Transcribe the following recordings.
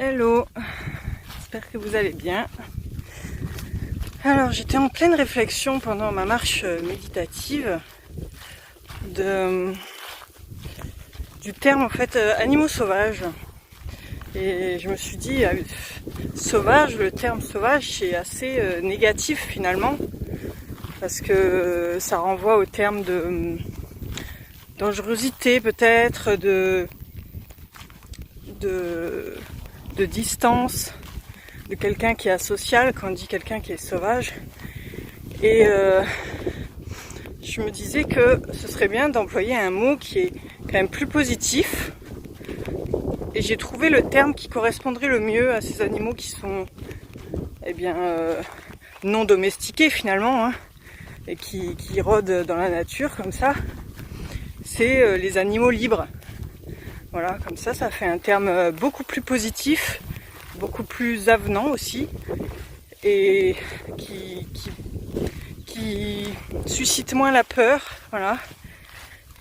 Hello, j'espère que vous allez bien. Alors j'étais en pleine réflexion pendant ma marche méditative du terme en fait animaux sauvages. Et je me suis dit sauvage, le terme sauvage c'est assez négatif finalement parce que ça renvoie au terme de dangerosité peut-être, de distance, de quelqu'un qui est asocial quand on dit quelqu'un qui est sauvage. Et je me disais que ce serait bien d'employer un mot qui est quand même plus positif. Et j'ai trouvé le terme qui correspondrait le mieux à ces animaux qui sont non domestiqués finalement, hein, et qui rôdent dans la nature comme ça. C'est les animaux libres. Voilà, comme ça fait un terme beaucoup plus positif, beaucoup plus avenant aussi, et qui suscite moins la peur, voilà.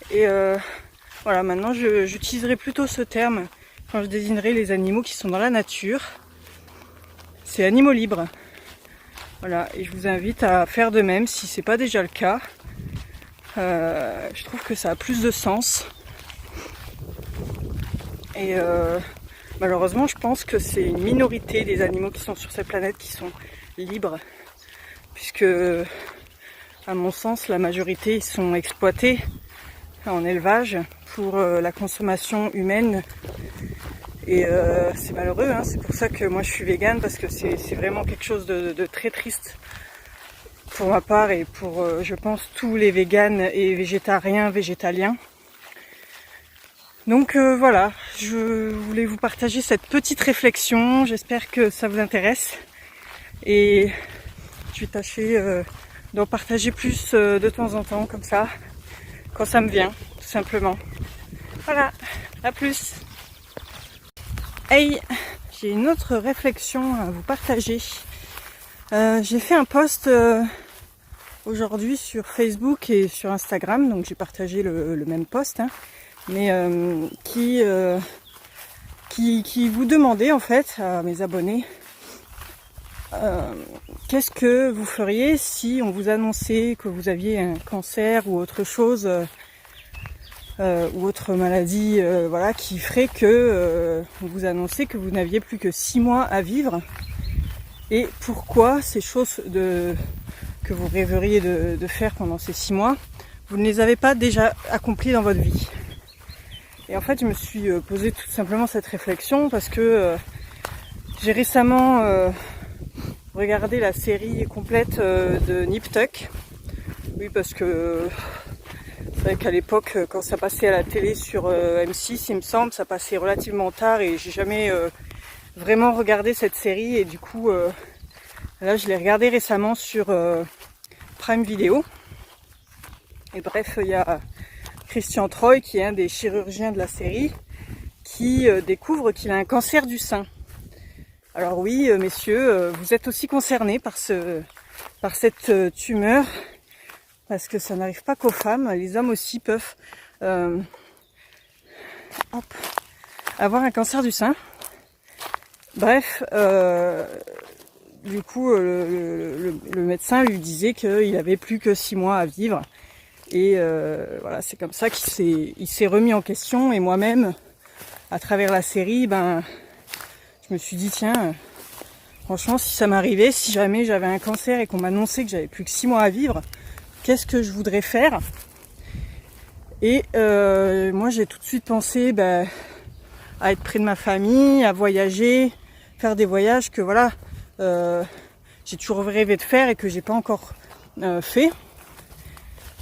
Et voilà, maintenant j'utiliserai plutôt ce terme quand je désignerai les animaux qui sont dans la nature. C'est animaux libres. Voilà, et je vous invite à faire de même si c'est pas déjà le cas. Je trouve que ça a plus de sens. Et malheureusement, je pense que c'est une minorité des animaux qui sont sur cette planète qui sont libres, puisque, à mon sens, la majorité ils sont exploités en élevage pour la consommation humaine. Et c'est malheureux, hein. C'est pour ça que moi je suis végane, parce que c'est vraiment quelque chose de très triste pour ma part et pour, je pense, tous les véganes et végétariens, végétaliens. Donc voilà, je voulais vous partager cette petite réflexion, j'espère que ça vous intéresse et je vais tâcher d'en partager plus de temps en temps comme ça, quand ça me vient, tout simplement. Voilà, à plus. Hey, j'ai une autre réflexion à vous partager. J'ai fait un post aujourd'hui sur Facebook et sur Instagram, donc j'ai partagé le même post, hein. Mais qui vous demandait en fait à mes abonnés qu'est-ce que vous feriez si on vous annonçait que vous aviez un cancer ou autre chose ou autre maladie, voilà, qui ferait que on vous annonçait que vous n'aviez plus que 6 mois à vivre, et pourquoi ces choses que vous rêveriez de faire pendant ces 6 mois, vous ne les avez pas déjà accomplies dans votre vie. Et en fait, je me suis posé tout simplement cette réflexion parce que j'ai récemment regardé la série complète de Nip Tuck. Oui, parce que c'est vrai qu'à l'époque, quand ça passait à la télé sur M6, il me semble, ça passait relativement tard et j'ai jamais vraiment regardé cette série. Et du coup, là, je l'ai regardée récemment sur Prime Video. Et bref, il y a Christian Troy, qui est un des chirurgiens de la série, qui découvre qu'il a un cancer du sein. Alors oui, messieurs, vous êtes aussi concernés par cette tumeur, parce que ça n'arrive pas qu'aux femmes, les hommes aussi peuvent avoir un cancer du sein. Bref, du coup, le médecin lui disait qu'il avait plus que 6 mois à vivre. Et voilà, c'est comme ça qu'il s'est remis en question. Et moi-même, à travers la série, je me suis dit, tiens, franchement, si ça m'arrivait, si jamais j'avais un cancer et qu'on m'annonçait que j'avais plus que 6 mois à vivre, qu'est-ce que je voudrais faire? Et moi, j'ai tout de suite pensé à être près de ma famille, à voyager, faire des voyages que voilà, j'ai toujours rêvé de faire et que j'ai pas encore fait.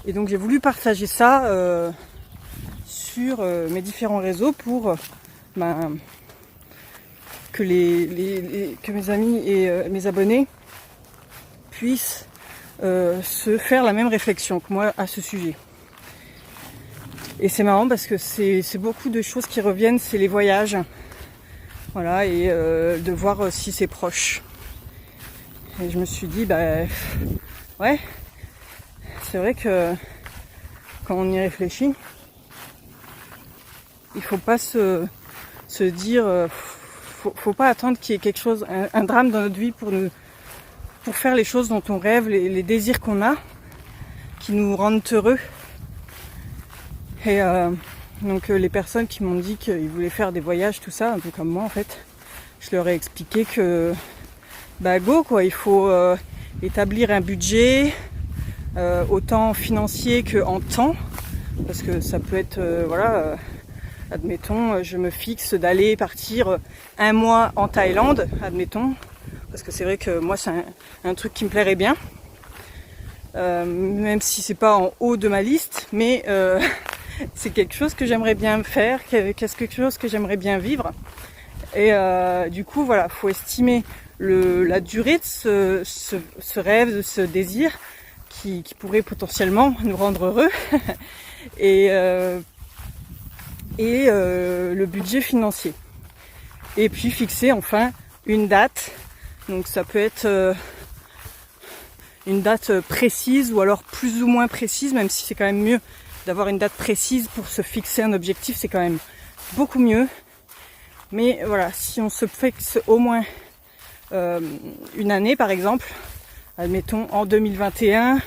Et donc j'ai voulu partager ça sur mes différents réseaux pour que mes amis et mes abonnés puissent se faire la même réflexion que moi à ce sujet. Et c'est marrant parce que c'est beaucoup de choses qui reviennent, c'est les voyages, voilà, et de voir si c'est proche. Et je me suis dit, ouais, c'est vrai que quand on y réfléchit, il faut pas se dire faut pas attendre qu'il y ait quelque chose, un drame dans notre vie pour faire les choses dont on rêve, les désirs qu'on a, qui nous rendent heureux. Et donc les personnes qui m'ont dit qu'ils voulaient faire des voyages, tout ça, un peu comme moi en fait, je leur ai expliqué que go quoi, il faut établir un budget, autant financier que en temps, parce que ça peut être admettons, je me fixe d'aller partir un mois en Thaïlande, admettons, parce que c'est vrai que moi c'est un truc qui me plairait bien, même si c'est pas en haut de ma liste, mais c'est quelque chose que j'aimerais bien faire, quelque chose que j'aimerais bien vivre. Et du coup voilà, faut estimer la durée de ce rêve, de ce désir qui pourrait potentiellement nous rendre heureux et le budget financier. Et puis fixer enfin une date. Donc ça peut être une date précise ou alors plus ou moins précise, même si c'est quand même mieux d'avoir une date précise pour se fixer un objectif, c'est quand même beaucoup mieux. Mais voilà, si on se fixe au moins une année par exemple, admettons en 2021,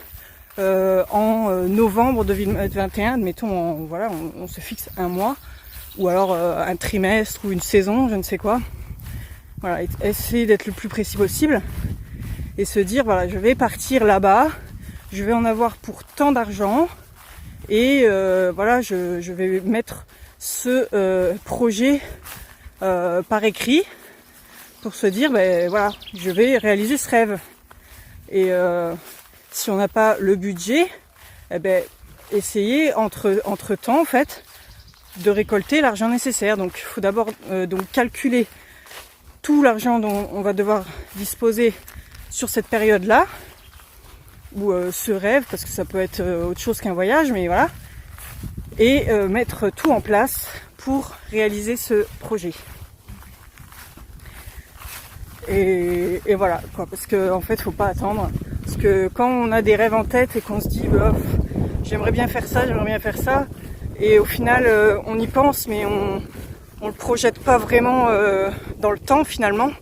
en novembre 2021, admettons on se fixe un mois, ou alors un trimestre ou une saison, je ne sais quoi. Voilà, essayer d'être le plus précis possible et se dire voilà, je vais partir là-bas, je vais en avoir pour tant d'argent et je vais mettre ce projet par écrit pour se dire je vais réaliser ce rêve. Et si on n'a pas le budget, essayer entre temps en fait de récolter l'argent nécessaire. Donc il faut d'abord calculer tout l'argent dont on va devoir disposer sur cette période-là, ou ce rêve, parce que ça peut être autre chose qu'un voyage, mais voilà, et mettre tout en place pour réaliser ce projet. Et voilà quoi, parce que en fait faut pas attendre, parce que quand on a des rêves en tête et qu'on se dit j'aimerais bien faire ça, et au final on y pense mais on le projette pas vraiment dans le temps finalement,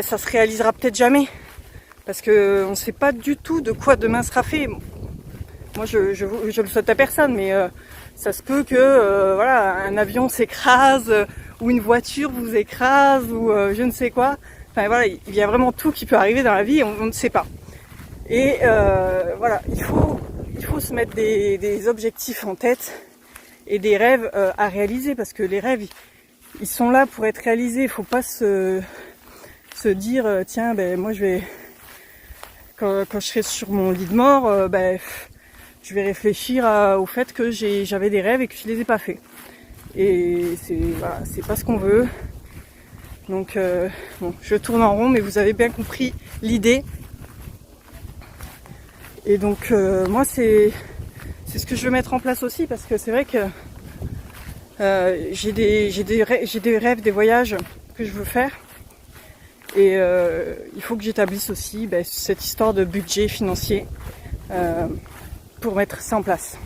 ça se réalisera peut-être jamais, parce que on sait pas du tout de quoi demain sera fait. Moi je le souhaite à personne, mais ça se peut que un avion s'écrase, ou une voiture vous écrase, ou je ne sais quoi. Enfin voilà, il y a vraiment tout qui peut arriver dans la vie, on ne sait pas. Et il faut se mettre des objectifs en tête et des rêves à réaliser, parce que les rêves ils sont là pour être réalisés. Il faut pas se dire tiens moi je vais quand je serai sur mon lit de mort je vais réfléchir au fait que j'avais des rêves et que je les ai pas faits. Et c'est pas ce qu'on veut. Donc je tourne en rond, mais vous avez bien compris l'idée. Et donc moi c'est ce que je veux mettre en place aussi, parce que c'est vrai que j'ai des rêves, des voyages que je veux faire. Et il faut que j'établisse aussi cette histoire de budget financier pour mettre ça en place.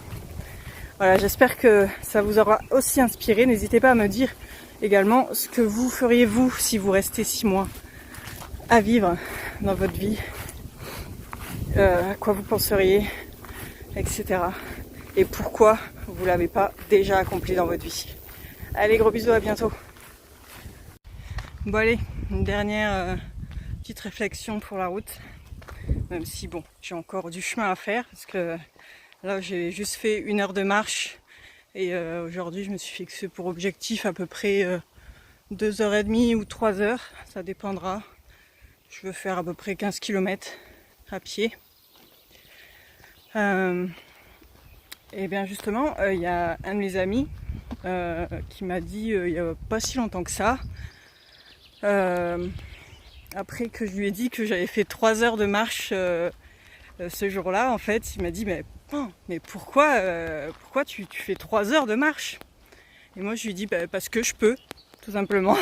Voilà, j'espère que ça vous aura aussi inspiré. N'hésitez pas à me dire également ce que vous feriez vous si vous restez 6 mois à vivre dans votre vie, à quoi vous penseriez, etc. Et pourquoi vous l'avez pas déjà accompli dans votre vie. Allez, gros bisous, à bientôt. Bon allez, une dernière petite réflexion pour la route, même si j'ai encore du chemin à faire, parce que là j'ai juste fait 1 heure de marche, et aujourd'hui je me suis fixé pour objectif à peu près 2h30 ou 3h, ça dépendra. Je veux faire à peu près 15 km à pied. Et bien justement, il y a un de mes amis qui m'a dit il n'y a pas si longtemps que ça, après que je lui ai dit que j'avais fait 3 heures de marche ce jour-là, en fait, il m'a dit mais pourquoi tu fais 3 heures de marche? Et moi je lui ai dit parce que je peux, tout simplement.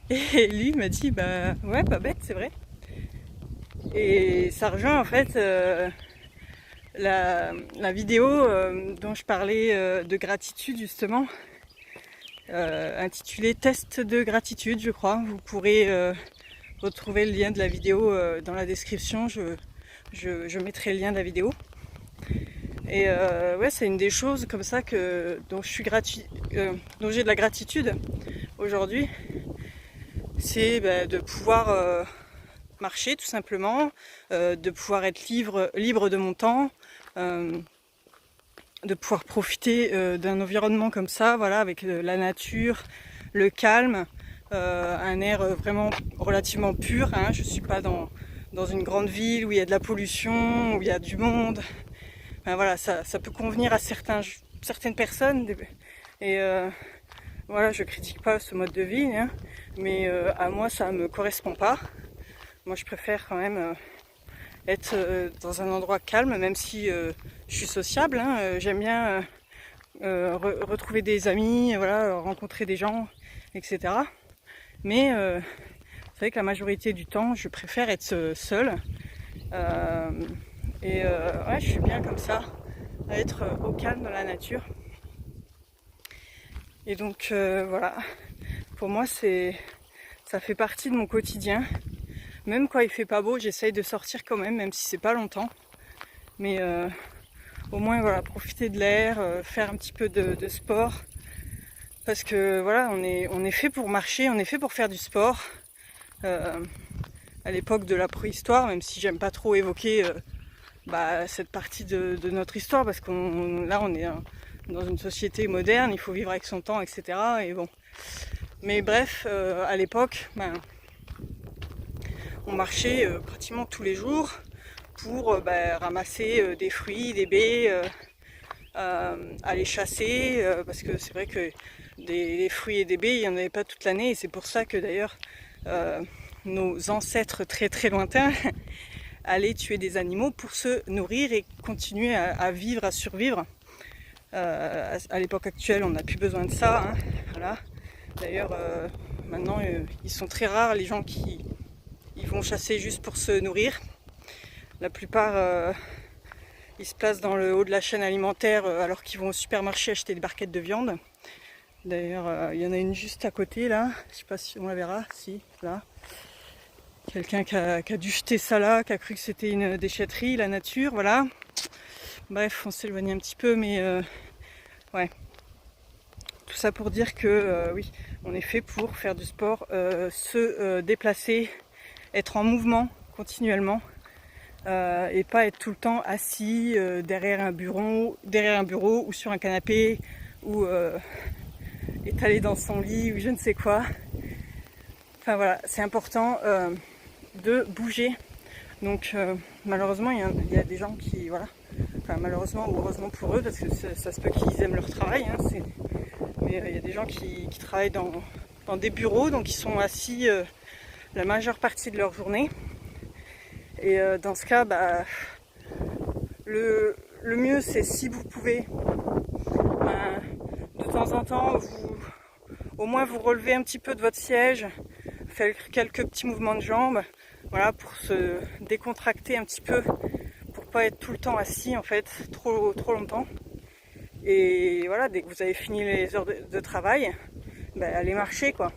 Et lui il m'a dit ouais, pas bête, c'est vrai. Et ça rejoint en fait la vidéo dont je parlais de gratitude justement. intitulé Test de gratitude, je crois. Vous pourrez retrouver le lien de la vidéo dans la description. Je mettrai le lien de la vidéo. Et ouais, c'est une des choses comme ça dont j'ai de la gratitude aujourd'hui. C'est de pouvoir marcher tout simplement, de pouvoir être libre de mon temps, de pouvoir profiter d'un environnement comme ça, voilà, avec la nature, le calme, un air vraiment relativement pur. Hein. Je suis pas dans une grande ville où il y a de la pollution, où il y a du monde. Ben voilà, ça peut convenir à certaines personnes. Et voilà, je critique pas ce mode de vie, hein, mais à moi ça me correspond pas. Moi je préfère quand même être dans un endroit calme, même si je suis sociable, hein, j'aime bien retrouver des amis, voilà, rencontrer des gens, etc. Mais c'est vrai que la majorité du temps, je préfère être seule. Ouais, je suis bien comme ça, à être au calme dans la nature. Et donc voilà, pour moi ça fait partie de mon quotidien. Même quand il fait pas beau, j'essaye de sortir quand même si c'est pas longtemps. Mais au moins voilà, profiter de l'air, faire un petit peu de sport. Parce que voilà, on est fait pour marcher, on est fait pour faire du sport. À l'époque de la préhistoire, même si j'aime pas trop évoquer cette partie de notre histoire, parce qu'on est dans une société moderne, il faut vivre avec son temps, etc. Et bon. Mais bref, à l'époque, on marchait pratiquement tous les jours pour ramasser des fruits, des baies, aller chasser, parce que c'est vrai que des fruits et des baies, il n'y en avait pas toute l'année, et c'est pour ça que d'ailleurs nos ancêtres très très lointains allaient tuer des animaux pour se nourrir et continuer à vivre, à survivre. À l'époque actuelle, on n'a plus besoin de ça, hein, voilà. D'ailleurs, maintenant, ils sont très rares les gens qui vont chasser juste pour se nourrir. La plupart, ils se placent dans le haut de la chaîne alimentaire alors qu'ils vont au supermarché acheter des barquettes de viande. D'ailleurs, il y en a une juste à côté là, je sais pas si on la verra, si, là. Quelqu'un qui a dû jeter ça là, qui a cru que c'était une déchetterie, la nature, voilà. Bref, on s'éloigne un petit peu, mais ouais. Tout ça pour dire que oui, on est fait pour faire du sport, se déplacer, être en mouvement continuellement et pas être tout le temps assis derrière un bureau ou sur un canapé ou étalé dans son lit ou je ne sais quoi. Enfin voilà, c'est important de bouger. Donc malheureusement il y a des gens qui, voilà, enfin malheureusement ou heureusement pour eux, parce que ça se peut qu'ils aiment leur travail, hein, mais il y a des gens qui travaillent dans des bureaux, donc ils sont assis la majeure partie de leur journée. Et dans ce cas, le mieux c'est, si vous pouvez, de temps en temps, au moins vous relevez un petit peu de votre siège, faire quelques petits mouvements de jambes, voilà, pour se décontracter un petit peu, pour pas être tout le temps assis en fait, trop longtemps. Et voilà, dès que vous avez fini les heures de travail, allez marcher quoi.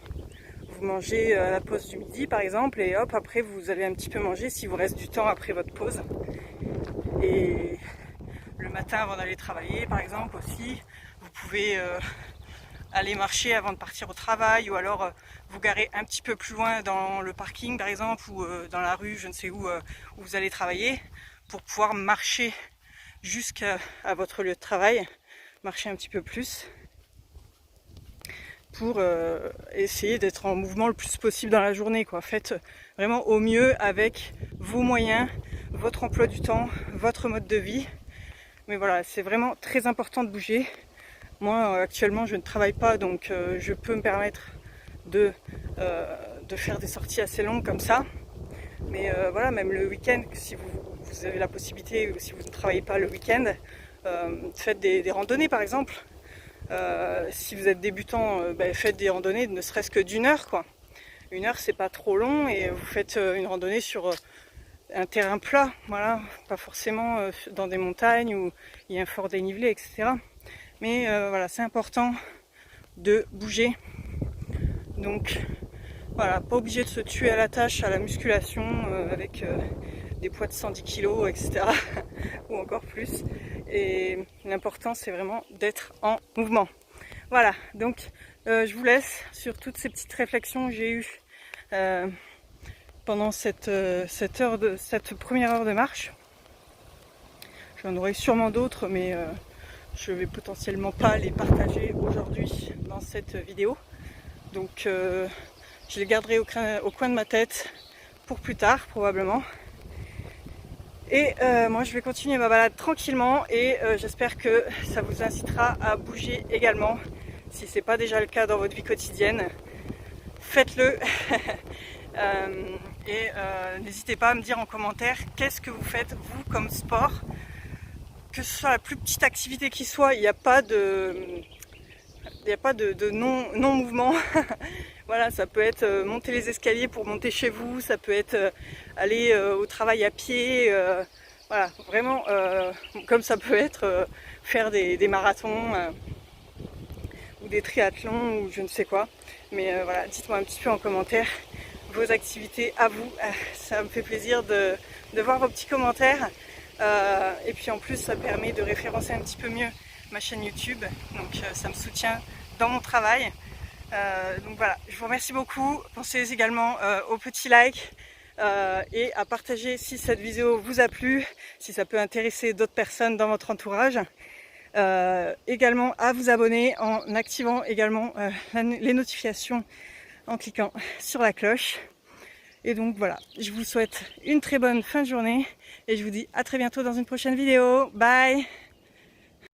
Vous mangez à la pause du midi par exemple, et hop, après vous allez un petit peu manger si vous reste du temps après votre pause. Et le matin avant d'aller travailler par exemple aussi, vous pouvez aller marcher avant de partir au travail, ou alors vous garer un petit peu plus loin dans le parking par exemple, ou dans la rue, je ne sais où vous allez travailler, pour pouvoir marcher jusqu'à votre lieu de travail, marcher un petit peu plus, pour essayer d'être en mouvement le plus possible dans la journée, quoi. Faites vraiment au mieux avec vos moyens, votre emploi du temps, votre mode de vie. Mais voilà, c'est vraiment très important de bouger. Moi actuellement je ne travaille pas, donc je peux me permettre de faire des sorties assez longues comme ça. Mais voilà, même le week-end, si vous avez la possibilité, ou si vous ne travaillez pas le week-end, faites des randonnées par exemple. Si vous êtes débutant, faites des randonnées ne serait-ce que d'1 heure quoi. 1 heure c'est pas trop long, et vous faites une randonnée sur un terrain plat, voilà, pas forcément dans des montagnes où il y a un fort dénivelé, etc. Mais voilà, c'est important de bouger. Donc voilà, pas obligé de se tuer à la tâche, à la musculation avec des poids de 110 kg, etc. ou encore plus. Et l'important, c'est vraiment d'être en mouvement. Voilà, donc je vous laisse sur toutes ces petites réflexions que j'ai eues pendant cette première heure de marche. J'en aurai sûrement d'autres, mais je vais potentiellement pas les partager aujourd'hui dans cette vidéo. Donc je les garderai au coin de ma tête pour plus tard probablement. Et moi je vais continuer ma balade tranquillement et j'espère que ça vous incitera à bouger également. Si c'est pas déjà le cas dans votre vie quotidienne, faites-le. Et n'hésitez pas à me dire en commentaire qu'est-ce que vous faites vous comme sport. Que ce soit la plus petite activité qui soit, il n'y a pas de non-mouvement. Voilà, ça peut être monter les escaliers pour monter chez vous, ça peut être aller au travail à pied, voilà, vraiment, comme ça peut être faire des marathons ou des triathlons ou je ne sais quoi. Mais voilà, dites-moi un petit peu en commentaire vos activités à vous, ça me fait plaisir de voir vos petits commentaires. Et puis en plus ça permet de référencer un petit peu mieux ma chaîne YouTube, donc ça me soutient dans mon travail. Donc voilà, je vous remercie beaucoup. Pensez également au petit like et à partager si cette vidéo vous a plu, si ça peut intéresser d'autres personnes dans votre entourage. Également à vous abonner en activant également les notifications en cliquant sur la cloche. Et donc voilà, je vous souhaite une très bonne fin de journée et je vous dis à très bientôt dans une prochaine vidéo. Bye!